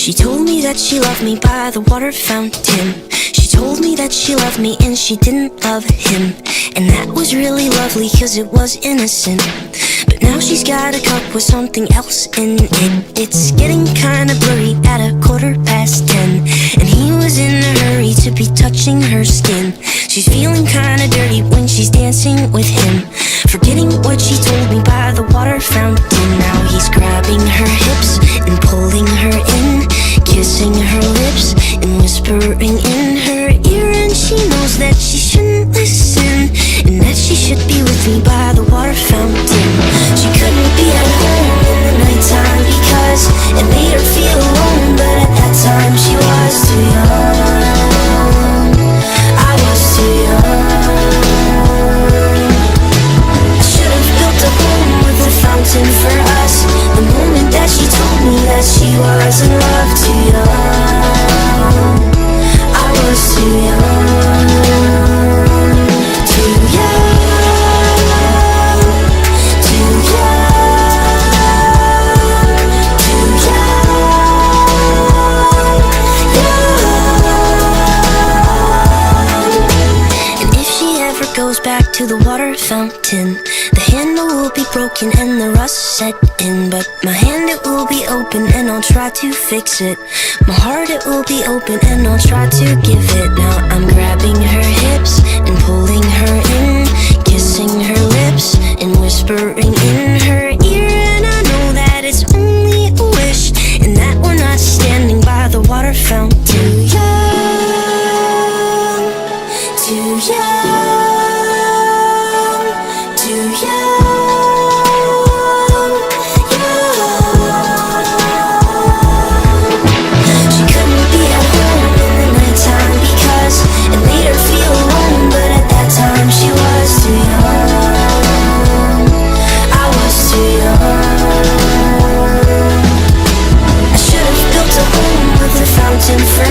She told me that she loved me by the water fountain. She told me that she loved me and she didn't love him. And that was really lovely cause it was innocent. But now she's got a cup with something else in it. It's getting kinda blurry at 10:15. And he was in a hurry to be touching her skin. She's feeling kinda dirty when she's dancing with him, forgetting what she told me by the water fountain. Now he's grabbing her hips and pulling her in, kissing her lips and whispering in her ear. And she knows that she shouldn't listen, and that she should be with me by the water fountain. She couldn't be at home in the nighttime because it made her feel alone. But at that time she was too young. I was too young. I should have built a home with a fountain for us. The moment that she told me that she was in love, too young. I was too young. Too young. Too young. Too young. And if she ever goes back to the water fountain, the handle will be broken and the rust set in. But my hand, it will be open and I'll try to fix it. My heart, it will be open and I'll try to give it. Now I'm grabbing her hips and pulling her in, kissing her lips and whispering in her ear. And I know that it's only a wish, and that we're not standing by the water fountain. Too young, too young, too young, young. She couldn't be at home in the nighttime because it made her feel alone. But at that time she was too young. I was too young. I should have built a home with a fountain for